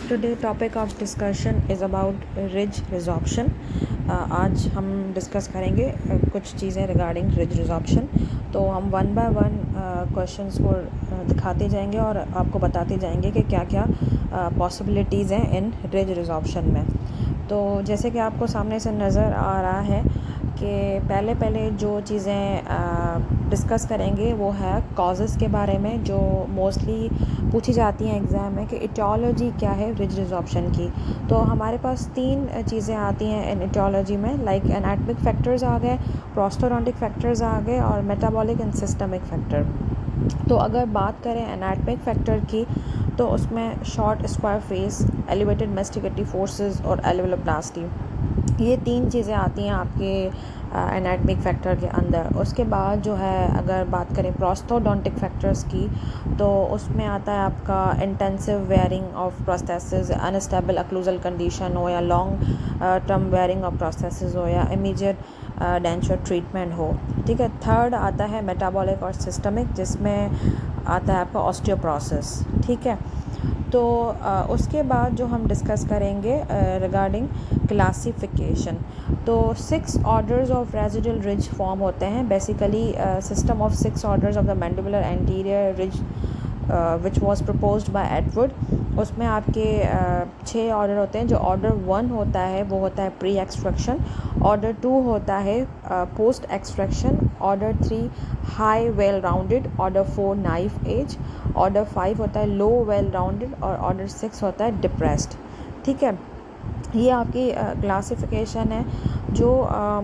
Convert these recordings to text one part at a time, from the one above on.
Today topic of discussion is about ridge resorption. आज हम discuss करेंगे कुछ चीज़ें रिगार्डिंग रिज रिजॉर्प्शन। तो हम वन बाय वन क्वेश्चंस को दिखाते जाएंगे और आपको बताते जाएंगे कि क्या क्या पॉसिबिलिटीज़ हैं इन रिज रिजॉर्प्शन में। तो जैसे कि आपको सामने से नज़र आ रहा है कि पहले जो चीज़ें डिस्कस करेंगे वो है कॉजेज़ के बारे में, जो मोस्टली पूछी जाती हैं एग्ज़ाम में कि इटियोलॉजी क्या है रिज रिजॉर्प्शन की। तो हमारे पास तीन चीज़ें आती हैं इन इटियोलॉजी में, लाइक एनाटमिक फैक्टर्स आ गए, प्रोस्टोडोंटिक फैक्टर्स आ गए और मेटाबॉलिक एंड सिस्टमिक फैक्टर। तो अगर बात करें एनाटमिक फैक्टर की तो उसमें short square face, elevated masticatory forces और एल्वेलोप्लास्टी, ये तीन चीज़ें आती हैं आपके एनाटमिक फैक्टर के अंदर। उसके बाद जो है अगर बात करें प्रोस्टोडोंटिक फैक्टर्स की तो उसमें आता है आपका intensive wearing of prosthesis, unstable occlusal condition हो या long term wearing of prosthesis हो या इमीडिएट डेंचर ट्रीटमेंट हो। ठीक है। थर्ड आता है मेटाबॉलिक और सिस्टमिक, जिसमें आता है आपका ऑस्टियोप्रोसिस। ठीक है। तो उसके बाद जो हम डिस्कस करेंगे रिगार्डिंग क्लासिफिकेशन, तो 6 orders of residual ridge form होते हैं। Basically system of 6 orders of the mandibular anterior ridge which was proposed by Edward. उसमें आपके 6 ऑर्डर होते हैं। जो ऑर्डर 1 होता है वो होता है प्री एक्सट्रैक्शन, ऑर्डर 2 होता है post extraction, order 3 high well rounded, order 4 knife edge, order 5 होता है लो वेल राउंडेड और ऑर्डर 6 होता है डिप्रेस्ड। ठीक है। ये आपकी क्लासिफिकेशन है जो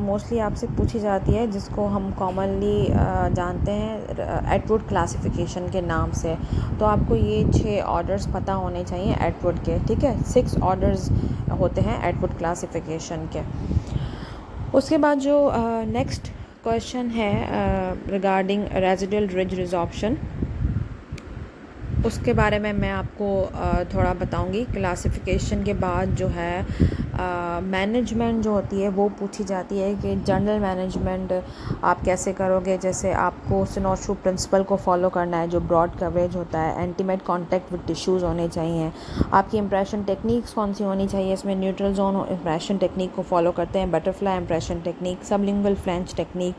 मोस्टली आपसे पूछी जाती है, जिसको हम कॉमनली जानते हैं एडवर्ड क्लासिफिकेशन के नाम से। तो आपको ये 6 ऑर्डर्स पता होने चाहिए एडवर्ड के। ठीक है। 6 ऑर्डर्स होते हैं एडवर्ड क्लासिफिकेशन के। उसके बाद जो नेक्स्ट क्वेश्चन है रिगार्डिंग रेजिडुअल रिज रिजॉर्प्शन, उसके बारे में मैं आपको थोड़ा बताऊंगी। क्लासिफिकेशन के बाद जो है मैनेजमेंट जो होती है वो पूछी जाती है कि जनरल मैनेजमेंट आप कैसे करोगे। जैसे आपको सिनोशू प्रिंसिपल को फॉलो करना है, जो ब्रॉड कवरेज होता है, इंटीमेट कांटेक्ट विद टिश्यूज़ होने चाहिए। आपकी इंप्रेशन टेक्निक्स कौन सी होनी चाहिए, इसमें न्यूट्रल जोन इंप्रेशन टेक्निक को फॉलो करते हैं, butterfly impression technique, sublingual French technique.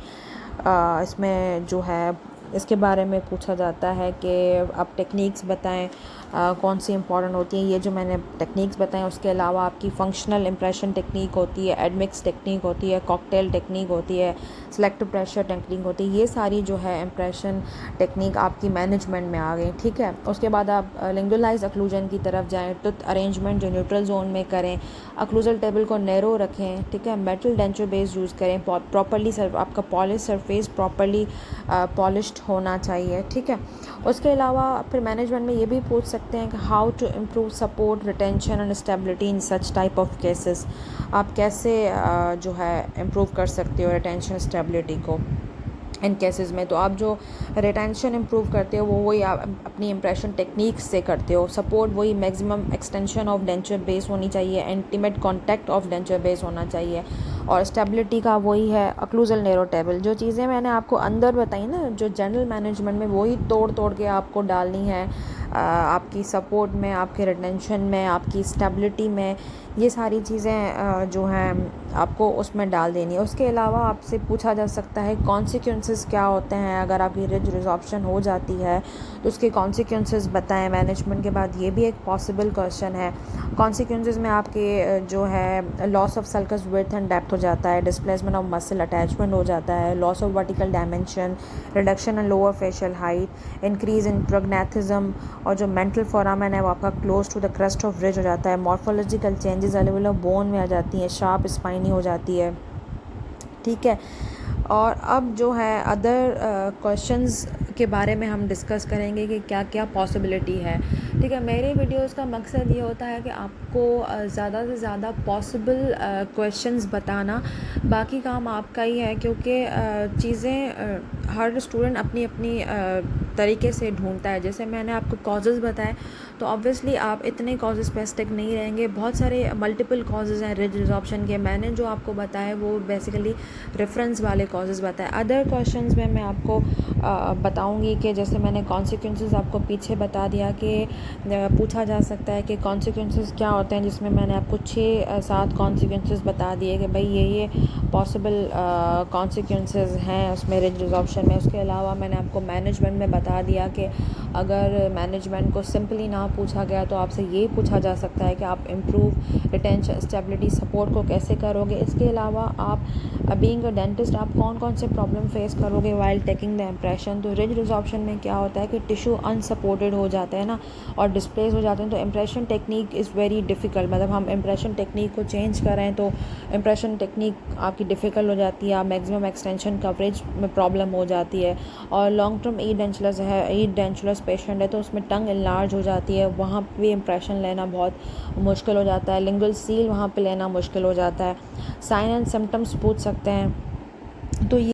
इसमें जो है इसके बारे में पूछा जाता है कि आप टेक्निक्स बताएं कौन सी इंपॉर्टेंट होती हैं। ये जो मैंने टेक्निक्स बताएं, उसके अलावा आपकी फंक्शनल इंप्रेशन टेक्निक होती है, एडमिक्स टेक्निक होती है, कॉकटेल टेक्निक होती है, सिलेक्टिव प्रेशर टेक्निक होती है। ये सारी जो है इंप्रेशन टेक्निक आपकी मैनेजमेंट में आ गई। ठीक है। उसके बाद आप लिंगुलाइज अक्लूजन की तरफ जाएँ, टूथ अरेंजमेंट जो न्यूट्रल जोन में करें, अक्लूजल टेबल को नैरो रखें। ठीक है। मेटल डेंचर बेस यूज़ करें, प्रॉपर्ली आपका पॉलिश सरफेस प्रॉपर्ली पॉलिश्ड होना चाहिए। ठीक है। उसके अलावा फिर मैनेजमेंट में ये भी पूछ सकते हैं कि how to improve support, retention and stability in such type of cases. आप कैसे जो है इम्प्रूव कर सकते हो रिटेंशन स्टेबिलिटी को इन केसेस में। तो आप जो रिटेंशन इम्प्रूव करते हो वो वही आप अपनी इंप्रेशन टेक्निक्स से करते हो। सपोर्ट वही maximum extension of denture base होनी चाहिए, intimate contact of denture base होना चाहिए, और स्टेबिलिटी का वही है अक्लूजल नैरो टेबल। जो चीज़ें मैंने आपको अंदर बताई ना, जो जनरल मैनेजमेंट में, वही तोड़ के आपको डालनी है आपकी सपोर्ट में, आपके रिटेंशन में, आपकी स्टेबिलिटी में। ये सारी चीज़ें जो हैं आपको उसमें डाल देनी है। उसके अलावा आपसे पूछा जा सकता है कॉन्सिक्वेंसेस क्या होते हैं अगर आपकी रिज रिजॉर्प्शन हो जाती है, तो उसके कॉन्सिक्वेंसेस बताएं मैनेजमेंट के बाद। ये भी एक पॉसिबल क्वेश्चन है। कॉन्सिक्वेंसेस में आपके जो है loss of sulcus width and depth हो जाता है, डिस्प्लेसमेंट ऑफ मसल अटैचमेंट हो जाता है, loss of vertical dimension, reduction in lower facial height, increase in prognathism, और जो मेंटल फोरामेन है वो आपका close to the crest of ridge हो जाता है। मॉर्फोलॉजिकल चेंजेस अलग बोन में आ जाती हैं, शार्प स्पाइनी हो जाती है। ठीक है। और अब जो है अदर क्वेश्चंस के बारे में हम डिस्कस करेंगे कि क्या क्या पॉसिबिलिटी है। ठीक है। मेरे वीडियोस का मकसद ये होता है कि आपको ज़्यादा से ज़्यादा पॉसिबल क्वेश्चंस बताना, बाकी काम आपका ही है, क्योंकि चीज़ें हर स्टूडेंट अपनी अपनी तरीके से ढूंढता है। जैसे मैंने आपको कॉजेज़ बताए, तो ऑब्वियसली आप इतने कॉजेज़ पे स्टिक नहीं रहेंगे, बहुत सारे मल्टीपल कॉजेज़ हैं रिज रिजॉर्प्शन के। मैंने जो आपको बताया वो बेसिकली रेफरेंस वाले कॉजेज़ बताए। अदर क्वेश्चंस में मैं आपको बताऊंगी कि जैसे मैंने कॉन्सिक्वेंसेस आपको पीछे बता दिया कि पूछा जा सकता है कि कॉन्सिक्वेंसेस क्या होते हैं, जिसमें मैंने आपको 6-7 कॉन्सिक्वेंसेस बता दिए कि भाई ये पॉसिबल कॉन्सिक्वेंसेस हैं उसमें रिज रिजॉर्प्शन में। उसके अलावा मैंने आपको मैनेजमेंट में बता दिया कि अगर मैनेजमेंट को सिंपली ना पूछा गया तो आपसे ये पूछा जा सकता है कि आप इम्प्रूव रिटेंशन स्टेबिलिटी सपोर्ट को कैसे करोगे। इसके अलावा आप बीइंग अ डेंटिस्ट आप कौन कौन से प्रॉब्लम फेस करोगे वाइल टेकिंग द इम्प्रेशन। तो रिज रिजॉर्प्शन में क्या होता है कि टिश्यू अनसपोर्टेड हो जाते हैं ना और डिस्प्लेस हो जाते हैं, तो impression technique is very difficult. मतलब हम इम्प्रेशन टेक्निक को चेंज करें तो इम्प्रेशन टेक्निक आपकी डिफ़िकल्ट हो जाती है, मैक्सिमम एक्सटेंशन कवरेज में प्रॉब्लम हो जाती है। और लॉन्ग टर्म ई डेंचुलस है, ई डेंचुलस पेशेंट है तो उसमें टंग इनलार्ज हो जाती है, वहाँ पे इम्प्रेशन लेना बहुत मुश्किल हो जाता है। लिंगुअल सील वहाँ पे लेना मुश्किल हो जाता है। साइन एंड सिम्टम्स पूछ सकते हैं। तो ये